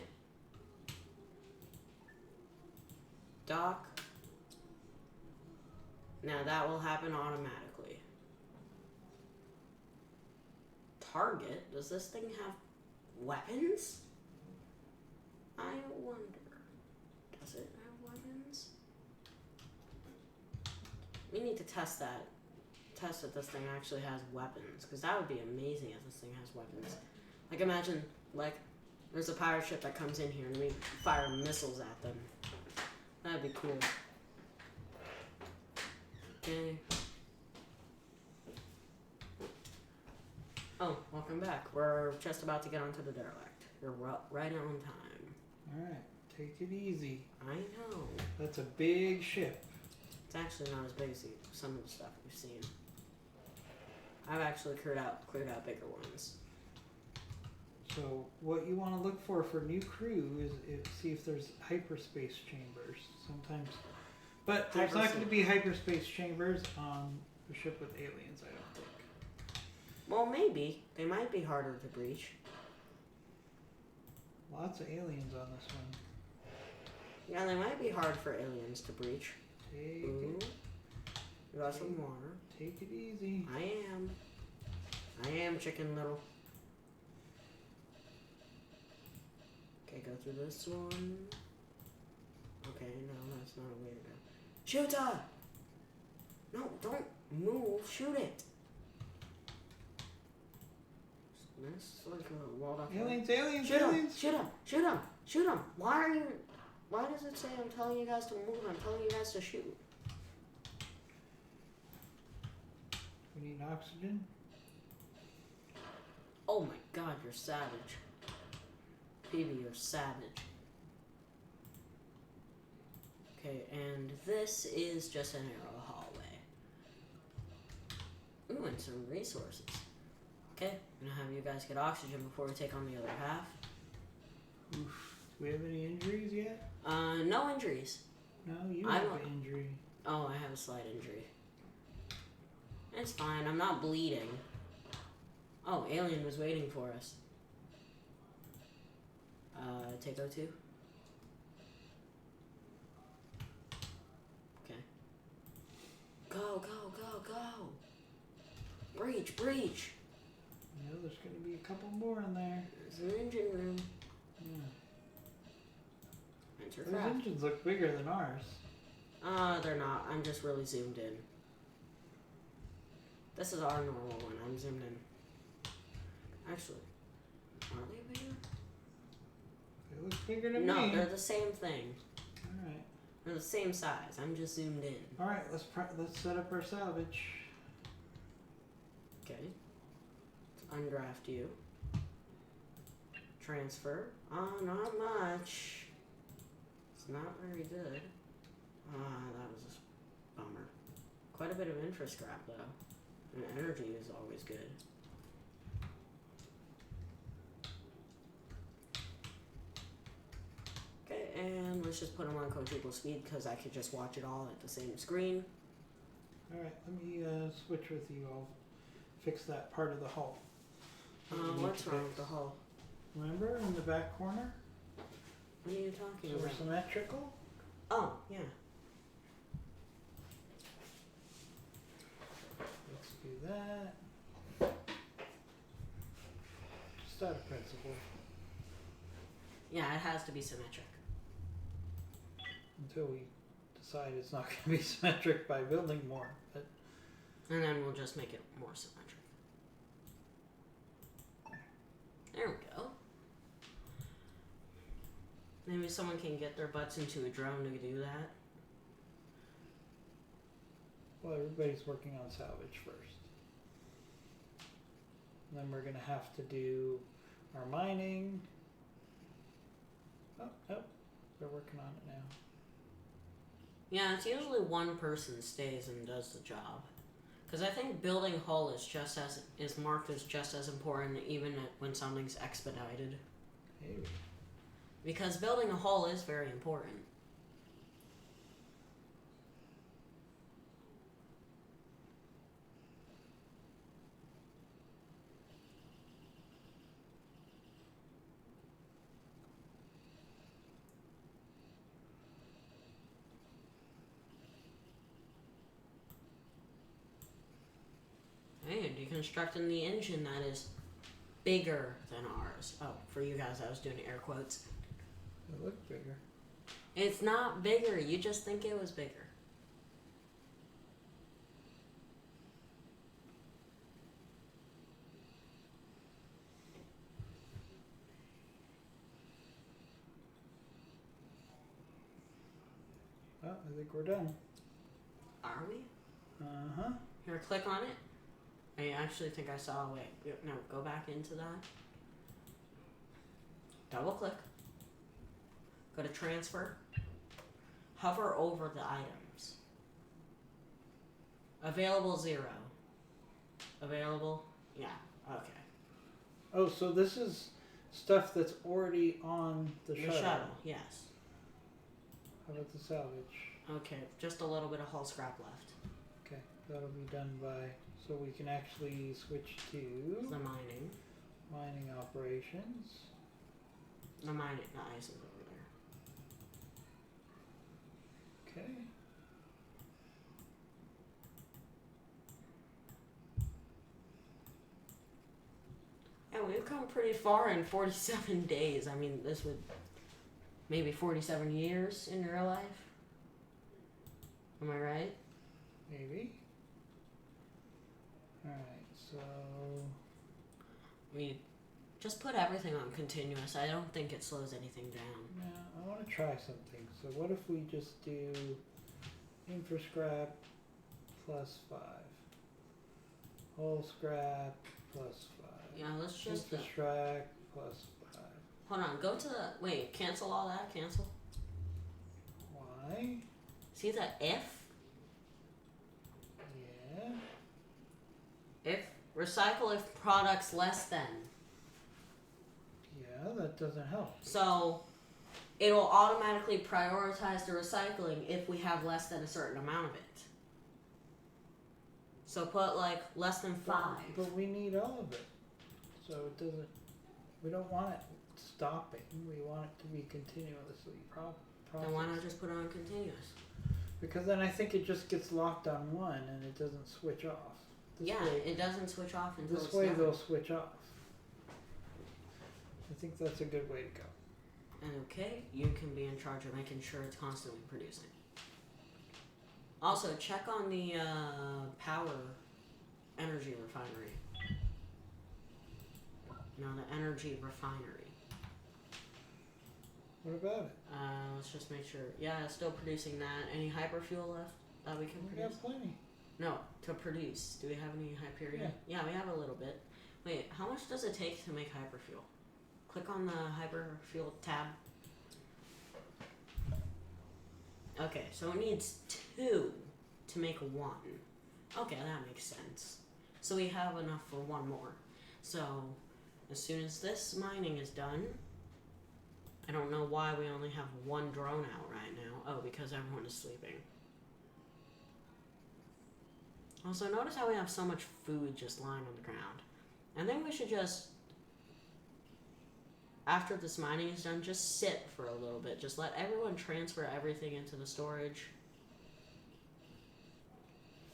Dock. Now that will happen automatically. Target? Does this thing have weapons? I wonder. Does it have weapons? We need to test that. Test if this thing actually has weapons. Because that would be amazing if this thing has weapons. Like imagine, like, there's a pirate ship that comes in here and we fire missiles at them. That'd be cool. Okay. Oh, welcome back. We're just about to get onto the derelict. You're right on time. Alright, take it easy. I know. That's a big ship. It's actually not as big as some of the stuff we've seen. I've actually cleared out bigger ones. So what you want to look for new crew is see if there's hyperspace chambers. Sometimes, but there's not going to be hyperspace chambers on the ship with aliens, I don't think. Well, maybe. They might be harder to breach. Lots of aliens on this one. Yeah, they might be hard for aliens to breach. Take Ooh. it. You got some water. Take it easy. I am, Chicken Little. Okay, go through this one. Okay, no, that's not a way to go. Shoot her! No, don't move. Shoot it. This like a walled off. Aliens, aliens, Shoot aliens! Shoot him! Shoot him! Shoot him! Why does it say I'm telling you guys to move? I'm telling you guys to shoot. We need oxygen. Oh my God, you're savage. Phoebe, you're savage. Okay, and this is just an arrow hallway. Ooh, and some resources. Okay, I'm gonna have you guys get oxygen before we take on the other half. Oof. Do we have any injuries yet? No injuries. No, you have an injury. Oh, I have a slight injury. It's fine, I'm not bleeding. Oh, alien was waiting for us. Take O2. Okay. Go, go, go, go! Breach, breach! Yeah, there's going to be a couple more in there. There's an engine room. Yeah. Enter Those craft. engines look bigger than ours. They're not. I'm just really zoomed in. This is our normal one. I'm zoomed in. Actually, are they bigger? They look bigger to me. No, they're the same thing. Alright. They're the same size. I'm just zoomed in. Alright, let's set up our salvage. Okay. Let's undraft you. Transfer. Not much. It's not very good. That was a bummer. Quite a bit of interest scrap though. And energy is always good. Okay, and let's just put them on quadruple speed because I could just watch it all at the same screen. Alright, let me switch with you all. fix that part of the hull. What's wrong with the hull? Remember in the back corner? What are you talking So we're about? symmetrical? Oh, yeah. Let's do that. Just out of principle. Yeah, it has to be symmetric. Until we decide it's not going to be symmetric by building more. But And then we'll just make it more symmetric. There we go. Maybe someone can get their butts into a drone to do that. well, everybody's working on salvage first. And then we're going to have to do our mining. Oh, they're working on it now. Yeah, it's usually one person stays and does the job. Because I think building hull is marked as just as important even when something's expedited. Maybe. Because building a hull is very important. Hey, deconstructing the engine that is bigger than ours. Oh, for you guys, I was doing air quotes. It looked bigger. It's not bigger. You just think it was bigger. Oh, I think we're done. Are we? Uh-huh. Here, click on it. I actually think I saw. Wait, no, go back into that. Double click. Go to transfer. Hover over the items. Available 0. Available? Yeah, okay. Oh, so this is stuff that's already on the The shuttle. shuttle, yes. How about the salvage? Okay, just a little bit of hull scrap left. Okay, that'll be done by... So we can actually switch to The mining. mining operations. The mining, the ice is over there. Okay. Yeah, we've come pretty far in 47 days. I mean, this would maybe 47 years in real life. Am I right? Maybe. Alright, so... We just put everything on continuous. I don't think it slows anything down. Yeah, I want to try something. So what if we just do infra scrap plus 5? Hull scrap plus 5. Yeah, let's just... infra scrap plus 5. hold on, go to the... Wait, cancel all that, cancel. Why? See the if? Yeah. If recycle if products less than. Yeah, that doesn't help. So it'll automatically prioritize the recycling if we have less than a certain amount of it. So put like less than 5. But we need all of it. So it doesn't... We don't want it stopping. We want it to be continuously processed. Then why not just put it on continuous? Because then I think it just gets locked on one and it doesn't switch off. It doesn't switch off until This it's way done. they'll switch off. I think that's a good way to go. And okay, you can be in charge of making sure it's constantly producing. Also, check on the power energy refinery. No, the energy refinery. What about it? Let's just make sure. Yeah, it's still producing that. Any hyperfuel left that we can We produce? got plenty. No, to produce. Do we have any Hyperion? Yeah, we have a little bit. Wait, how much does it take to make hyperfuel? Click on the hyperfuel tab. Okay, so it needs 2 to make 1. Okay, that makes sense. So we have enough for 1 more. So as soon as this mining is done, I don't know why we only have 1 drone out right now. Oh, because everyone is sleeping. Also, notice how we have so much food just lying on the ground. I think we should just, after this mining is done, just sit for a little bit. Just let everyone transfer everything into the storage.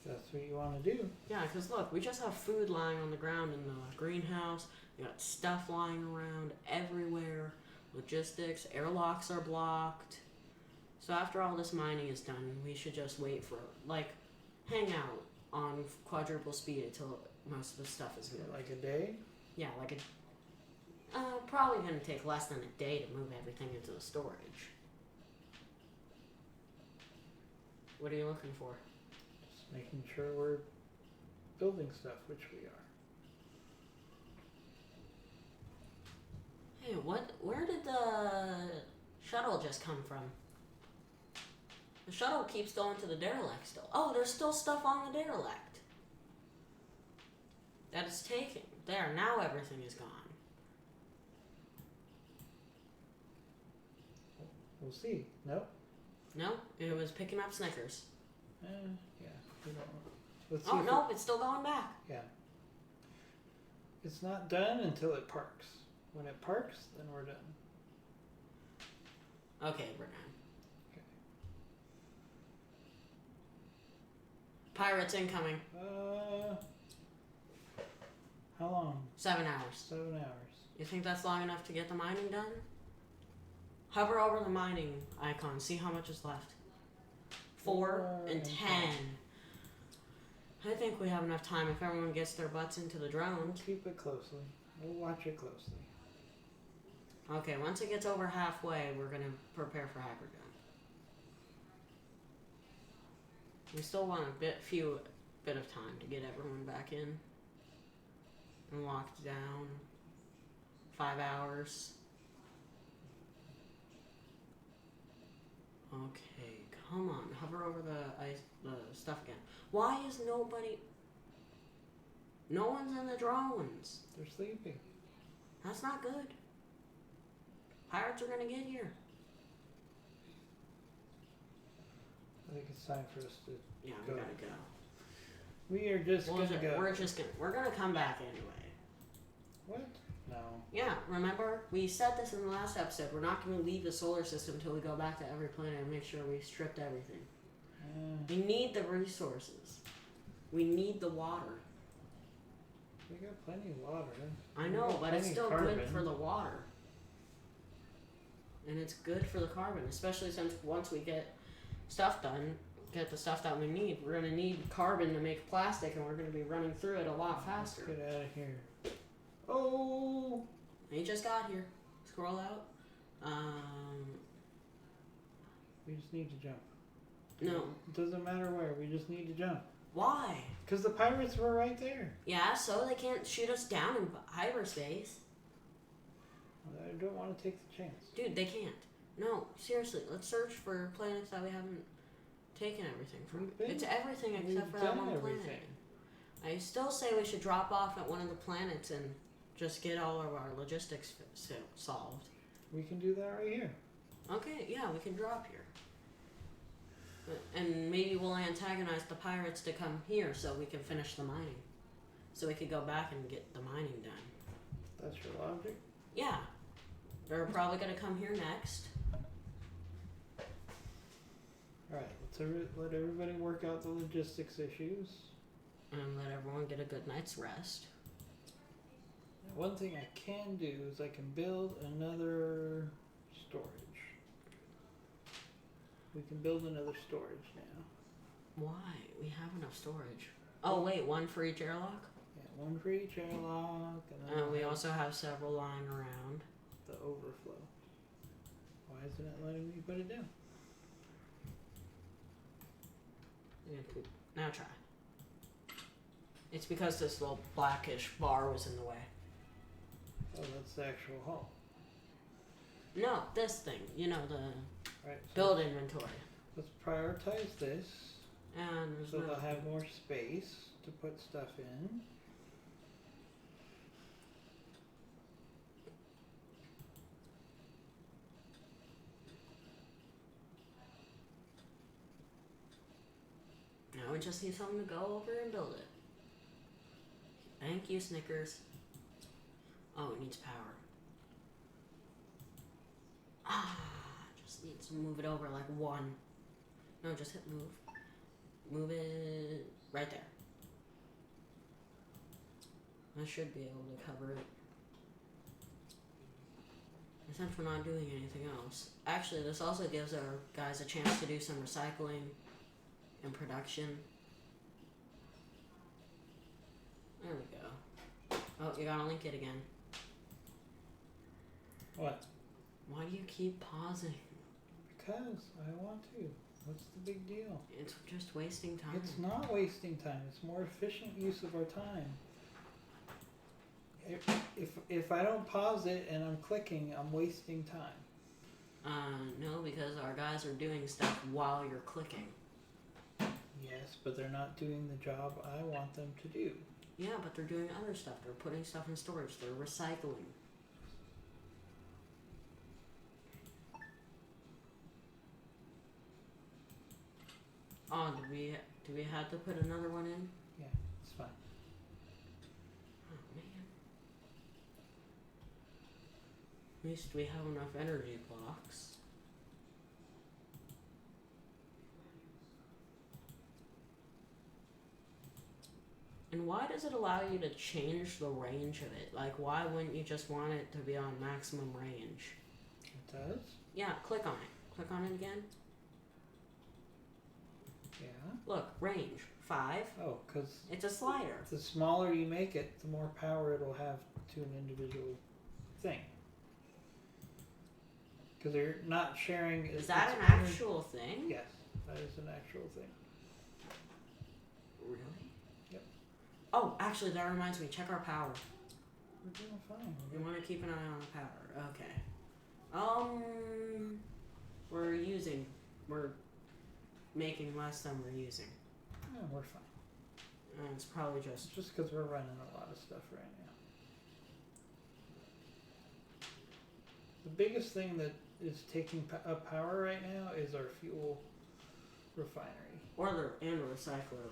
If that's what you want to do. Yeah, because look, we just have food lying on the ground in the greenhouse. We got stuff lying around everywhere. Logistics, airlocks are blocked. So after all this mining is done, we should just wait for, like, hang out on quadruple speed until most of the stuff is moved. Like a day? Yeah, like a... probably going to take less than a day to move everything into the storage. What are you looking for? Just making sure we're building stuff, which we are. Hey, where did the shuttle just come from? The shuttle keeps going to the derelict still. Oh, there's still stuff on the derelict. That is taken. There, now everything is gone. We'll see. Nope. No, it was picking up Snickers. Yeah. We don't. Let's see. Oh, no, it's still going back. Yeah. It's not done until it parks. When it parks, then we're done. Okay, we're done. Okay. Pirates incoming. How long? 7 hours. 7 hours. You think that's long enough to get the mining done? Hover over the mining icon. See how much is left. 4 and 10. I think we have enough time if everyone gets their butts into the drones. We'll keep it closely. We'll watch it closely. Okay, once it gets over halfway, we're going to prepare for hypergun. We still want a bit of time to get everyone back in. And locked down. 5 hours. Okay, come on. Hover over the stuff again. Why is nobody... No one's in the drones. They're sleeping. That's not good. Pirates are gonna get here. I think it's time for us to Yeah, go. we gotta go. We are just gonna go. We're gonna come back anyway. What? No. Yeah, remember? We said this in the last episode. We're not gonna leave the solar system until we go back to every planet and make sure we stripped everything. We need the resources. We need the water. We got plenty of water. I know, but it's still carbon. good for the water. And it's good for the carbon, especially since once we get stuff done, get the stuff that we need, we're going to need carbon to make plastic, and we're going to be running through it a lot faster. Let's get out of here. Oh! He just got here. Scroll out. We just need to jump. No. It doesn't matter where. We just need to jump. Why? Because the pirates were right there. Yeah, so they can't shoot us down in hyperspace. I don't want to take the chance. Dude, they can't. No, seriously, let's search for planets that we haven't taken everything from. It's everything except for that one planet. I still say we should drop off at one of the planets and just get all of our logistics solved. We can do that right here. Okay, yeah, we can drop here. And maybe we'll antagonize the pirates to come here so we can finish the mining. So we could go back and get the mining done. That's your logic? Yeah. They're probably going to come here next. Alright, let everybody work out the logistics issues. And let everyone get a good night's rest. One thing I can do is I can build another storage. We can build another storage now. Why? We have enough storage. Oh wait, one for each airlock? Yeah, one for each airlock. And then We also have several lying around. The overflow. Why isn't it letting me put it down? Now try. It's because this little blackish bar was in the way. Oh, that's the actual hull. No, this thing. You know, the Right. So build inventory. let's prioritize this And so they'll have more space to put stuff in. now we just need someone to go over and build it. Thank you, Snickers. Oh, it needs power. Just needs to move it over like one. No, just hit move. Move it right there. I should be able to cover it. Since we're not doing anything else. Actually, this also gives our guys a chance to do some recycling and production. There we go. Oh, you gotta link it again. What? Why do you keep pausing? Because I want to. What's the big deal? It's just wasting time. It's not wasting time. It's more efficient use of our time. If I don't pause it and I'm clicking, I'm wasting time. No, because our guys are doing stuff while you're clicking. Yes, but they're not doing the job I want them to do. Yeah, but they're doing other stuff. They're putting stuff in storage. They're recycling. Oh, do we have to put another one in? Yeah, it's fine. Oh, man. At least we have enough energy blocks. And why does it allow you to change the range of it? Like, why wouldn't you just want it to be on maximum range? It does? Yeah, click on it. Click on it again. Yeah. Look, range 5. Oh, because It's a slider. the smaller you make it, the more power it'll have to an individual thing. Because they're not sharing. Is that an energy. actual thing? Yes, that is an actual thing. Really? Yep. Oh, actually, that reminds me. Check our power. We're doing fine. You want to keep an eye on the power. Okay. We're making less than we're using. Yeah, we're fine. And it's probably It's just... just because we're running a lot of stuff right now. The biggest thing that is taking up power right now is our fuel refinery. And a recycler.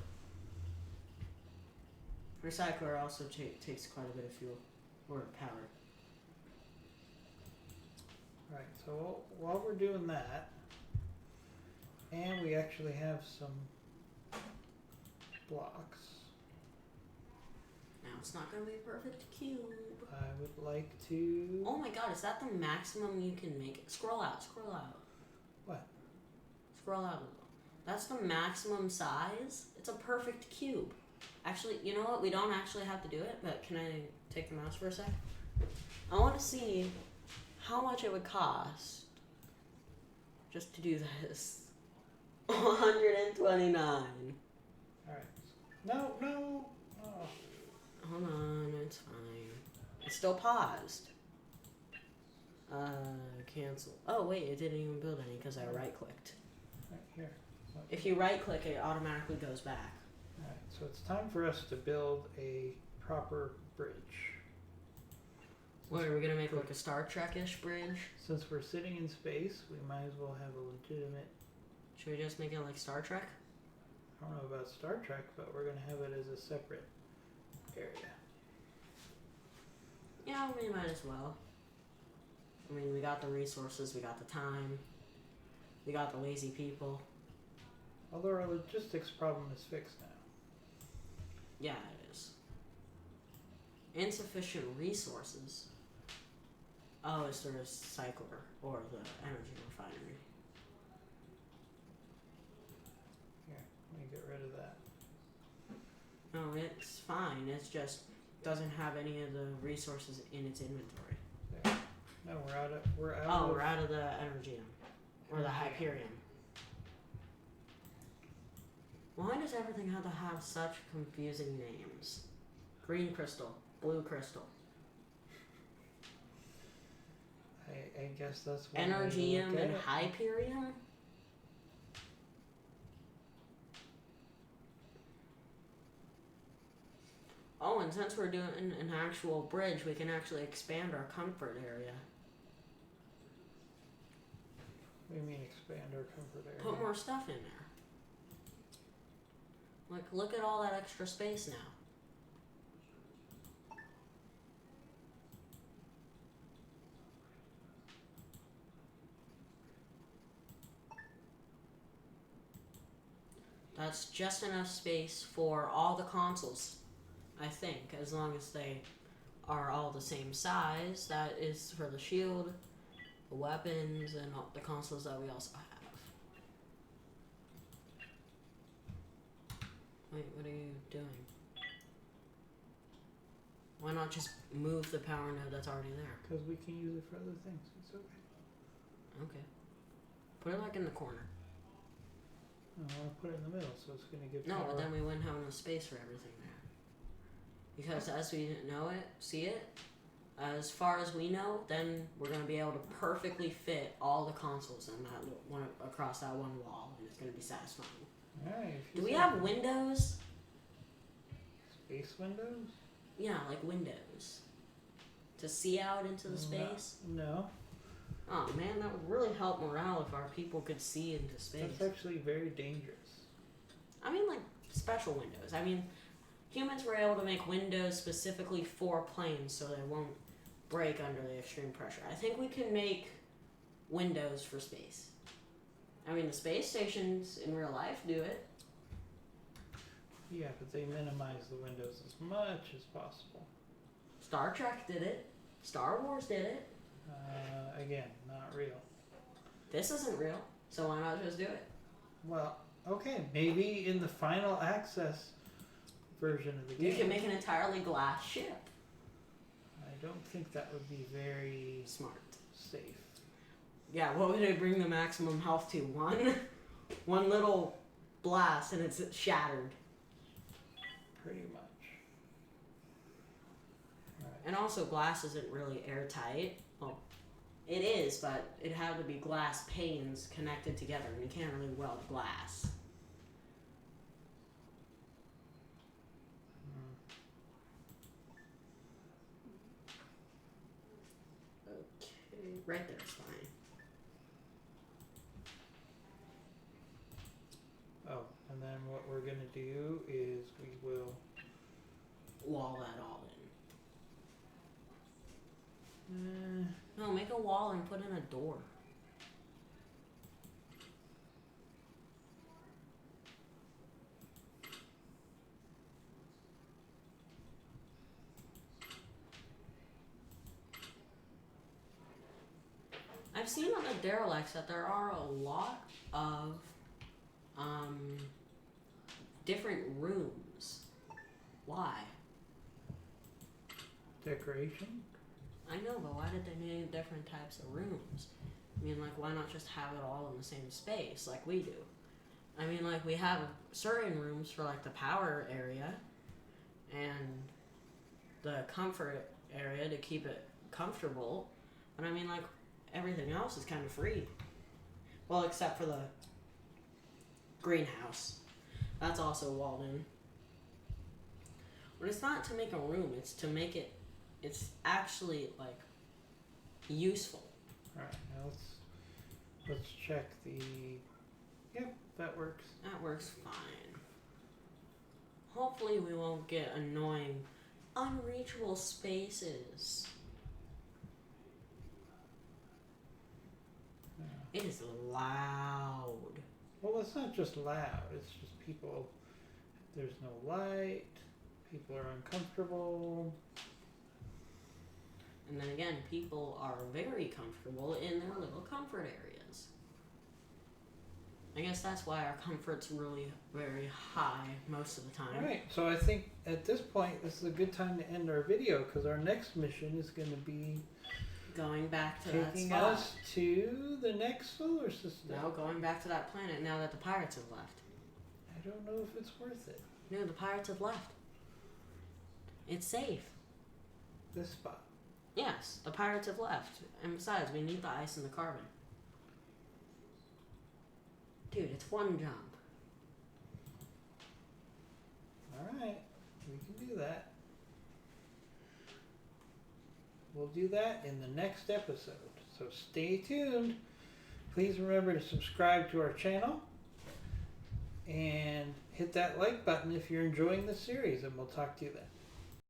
Recycler also takes quite a bit of fuel. Or power. Right, so while we're doing that, and we actually have some blocks, Now it's not going to be a perfect cube. I would like to... Oh my god, is that the maximum you can make it? Scroll out. What? Scroll out a little. That's the maximum size. It's a perfect cube. Actually, you know what? We don't actually have to do it, but can I take the mouse for a sec? I want to see how much it would cost just to do this. 129. Alright. No. Oh. Hold on, it's fine. It's still paused. Cancel. Oh wait, it didn't even build any because I right-clicked. Right here. If you right-click, it automatically goes back. Alright, so it's time for us to build a proper bridge. What, are we gonna make like a Star Trek-ish bridge? Since we're sitting in space, we might as well have a legitimate... Should we just make it like Star Trek? I don't know about Star Trek, but we're going to have it as a separate area. Yeah, we might as well. I mean, we got the resources, we got the time, we got the lazy people. Although our logistics problem is fixed now. Yeah, it is. Insufficient resources. Oh, it's the recycler or the energy refinery. Here, let me get rid of that. No, it's fine. It's just doesn't have any of the resources in its inventory. There. No, we're out of... We're out of the Energium. Or the Hyperion. Why does everything have to have such confusing names? Green crystal, blue crystal. I guess that's one way to Energium look at and it. Hyperion? Oh, and since we're doing an actual bridge, we can actually expand our comfort area. What do you mean expand our comfort area? Put more stuff in there. Like, look at all that extra space now. That's just enough space for all the consoles, I think, as long as they are all the same size. That is for the shield, the weapons, and all the consoles that we also have. Wait, what are you doing? Why not just move the power node that's already there? Because we can use it for other things. It's okay. Okay. Put it like in the corner. No, I want to put it in the middle, so it's going to give No, power. but then we wouldn't have enough space for everything there. Because as we know it, see it, as far as we know, then we're going to be able to perfectly fit all the consoles in that one across that one wall, and it's going to be satisfying. Alright. Do we have windows? Space windows? Yeah, like windows. To see out into the space? No. Oh man, that would really help morale if our people could see into space. That's actually very dangerous. I mean, like, special windows. I mean, humans were able to make windows specifically for planes so they won't break under the extreme pressure. I think we can make windows for space. I mean, the space stations in real life do it. Yeah, but they minimize the windows as much as possible. Star Trek did it. Star Wars did it. Again, not real. This isn't real, so why not just do it? Well, okay, maybe in the final access version of the game. You can make an entirely glass ship. I don't think that would be very Smart. safe. Yeah, what would it bring the maximum health to? One? One little blast and it's shattered. Pretty much. Alright. And also, glass isn't really airtight. Well, it is, but it had to be glass panes connected together, and you can't really weld glass. Okay, right there's fine. Oh, and then what we're going to do is we will... Wall that all in. No, make a wall and put in a door. I've seen on the derelicts that there are a lot of different rooms. Why? Decoration? I know, but why did they need different types of rooms? I mean, like, why not just have it all in the same space like we do? I mean, like, we have certain rooms for, like, the power area and the comfort area to keep it comfortable. But I mean, like, everything else is kind of free. Well, except for the greenhouse. That's also walled in. But it's not to make a room, it's to make it, it's actually, like, useful. Alright, now let's check the... Yep, that works. That works fine. Hopefully we won't get annoying, unreachable spaces. Yeah. It is loud. Well, it's not just loud, it's just people... There's no light, people are uncomfortable. And then again, people are very comfortable in their little comfort areas. I guess that's why our comfort's really very high most of the time. Alright, so I think at this point this is a good time to end our video because our next mission is going to be Going back to that taking spot. us to the next solar system. No, going back to that planet now that the pirates have left. I don't know if it's worth it. No, the pirates have left. It's safe. This spot. Yes, the pirates have left. And besides, we need the ice and the carbon. Dude, it's one jump. Alright, we can do that. We'll do that in the next episode. So stay tuned. Please remember to subscribe to our channel. and hit that like button if you're enjoying the series, and we'll talk to you then.